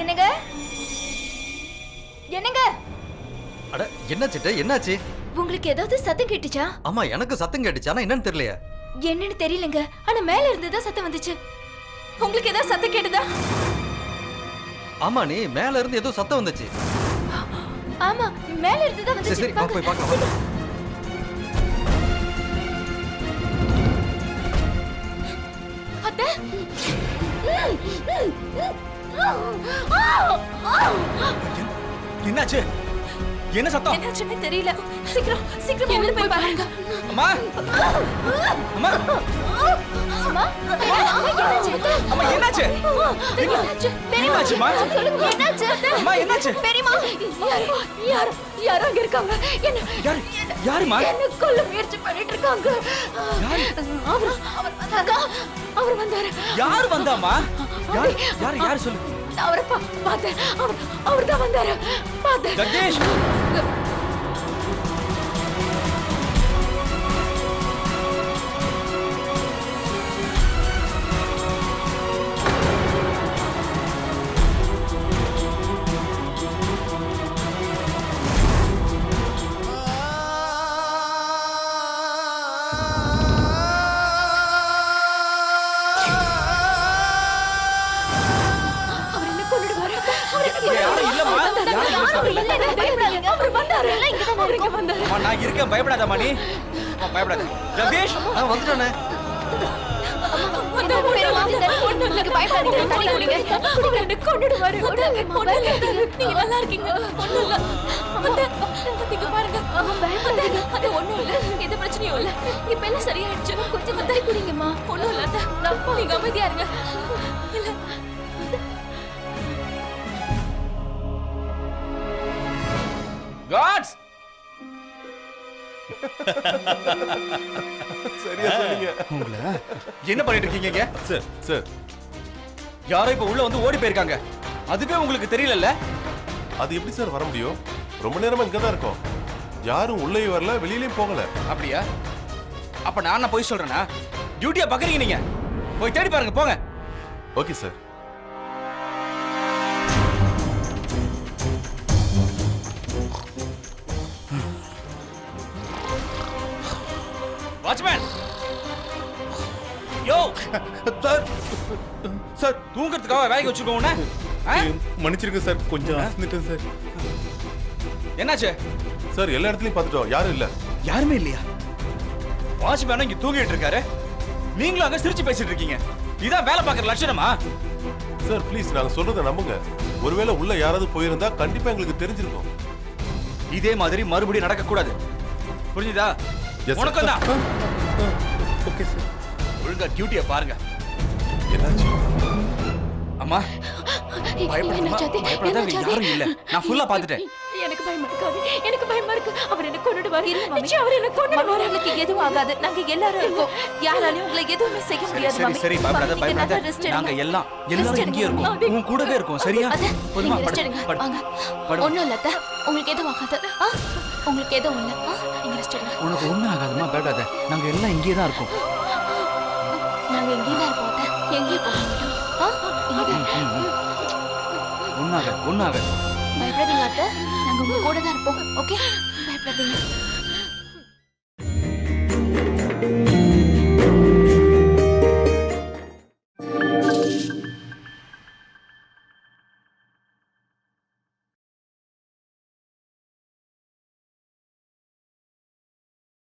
என்னங்க என்னங்க? அட என்ன சிட்டு, என்னாச்சு? உங்களுக்கு ஏதாவது சத்தம் கேட்டுச்சா? ஆமா, எனக்கு சத்தம் கேட்டுச்சு. ஆனா என்னன்னு தெரியலையா? என்னன்னு தெரியலங்க. ஆனா மேல இருந்து தான் சத்தம் வந்துச்சு. உங்களுக்கு ஏதாவது சத்தம் கேட்டுதா? ஆமா, நீ மேல இருந்து ஏதோ சத்தம் வந்துச்சு. ஆமா, மேல இருந்து தான் வந்துச்சு. சரி, போய் பார்க்கலாம். அத்தை, என்னாச்சு? என்ன சத்தம்? என்னாச்சுன்னு தெரியல. சீக்கிரம் சீக்கிரம் உள்ள போய் பாருங்க. அம்மா அம்மா அம்மா, என்னாச்சு? அம்மா என்னாச்சு? என்னாச்சு? பெரியம்மா, என்னாச்சும்மா? சொல்லுங்க, என்னாச்சு? அம்மா என்னாச்சு? பெரியம்மா, யாரோ அங்க இருக்காங்க. யாருமா? என்ன கொல்ல முயற்சி பண்ணிட்டு இருக்காங்க. அவர் வந்தாரு. யாரு வந்தாமா? யாரு சொல்லு. அவரை பார்த்தேன். அவர் தான் வந்தாரு. பார்த்தேன். ஜெகதீஷ், நான் இருக்கேன், பயப்படாதம்மா. நீ பயப்படாத. ஜெகதீஷ், வந்துட்டானே. நீங்க நல்லா இருக்கீங்க? ஒண்ணும் இல்ல. நீங்க பாருங்க, அது ஒண்ணும் இல்ல. எந்த பிரச்சனையும் இல்ல. இப்ப எல்லாம் சரியாயிடுச்சு. கொஞ்சம் தண்ணி குடிங்கம்மா. ஒண்ணும் இல்ல. நீங்க அமைதியா இருங்க. இல்ல, காட்ஸ். சரியா சொன்னீங்க. உங்களை என்ன பண்ணிட்டு இருக்கீங்க? சார் யாரோ இப்ப உள்ள வந்து ஓடி போயிருக்காங்க. அதுவே உங்களுக்கு தெரியலல்ல? அது எப்படி சார் வர முடியும்? ரொம்ப நேரமா இங்க தான் இருக்கோம். யாரும் உள்ளே வரல, வெளியிலயும் போகல. அப்படியா? அப்ப நான் போய் சொல்றேனா? டியூட்டியா பாக்குறீங்க நீங்க? போய் தேடி பாருங்க, போங்க. Okay sir. வாட்ச்மேன், யோ சார் சார் தூங்கறதுக்காக வேலைக்கு வச்சிருக்கோம் உன்னை? மன்னிச்சிருங்க சார், கொஞ்சம் அசந்துட்டேன் சார். என்னாச்சு? சார் எல்லா இடத்துலயும் பார்த்துட்டோம், யாரும் இல்ல. யாருமே இல்லையா? வாட்ச்மேன் இங்க தூங்கிட்டு இருக்காரு, நீங்களும் அங்க சிரிச்சு பேசிட்டு இருக்கீங்க. இதான் வேலை பார்க்குற லட்சணமா? சார் ப்ளீஸ், நாங்க சொல்றதை நம்புங்க. ஒருவேளை உள்ள யாராவது போயிருந்தா கண்டிப்பா எங்களுக்கு தெரிஞ்சிருக்கும். இதே மாதிரி மறுபடியும் நடக்க கூடாது, புரிஞ்சுதா? உனக்கும் தான். Okay sir. ஒழுங்கா டியூட்டியை பாருங்க. என்னாச்சு? அம்மா பயப்படாத, யாரும் இல்ல. நான் ஃபுல்லா பாத்துட்டேன். எனக்கு பயமா இருக்காது. எனக்கு பயமா இருக்கு. அவர் என்ன கொன்னுடுவாரு. நிச்சயம் அவர் என்ன கொன்னுடுவாரு. உங்களுக்கு எதுவும் ஆகாது. நாங்க எல்லாரும் இருக்கோம். யாராலையும் உங்களை எதுவுமே செய்ய முடியாது. சரி சரி, பயப்படாத பயப்படாத. நாங்க எல்லாரும் இங்கே இருக்கோம், உன் கூடவே இருக்கோம். சரியா? போதுமா? ஒண்ணும் இல்ல அத்தை, உங்களுக்கு எதுவும் ஆகாது. உங்களுக்கு எதுவும் இல்ல. நீங்க ரெஸ்ட் எடுங்க. உனக்கு ஒண்ணும் ஆகாதுமா, பயப்படாத. நாங்க எல்லாம் இங்கே தான் இருக்கோம். நாங்க இங்கே தான் இருப்போம் அத்தை. எங்கேயும் போக மாட்டோம். ஒண்ணாக பயப்படாதீங்க அத்தை. நாங்க உங்க கூட தான் இருப்போம். ஓகே, பயப்படாதீங்க.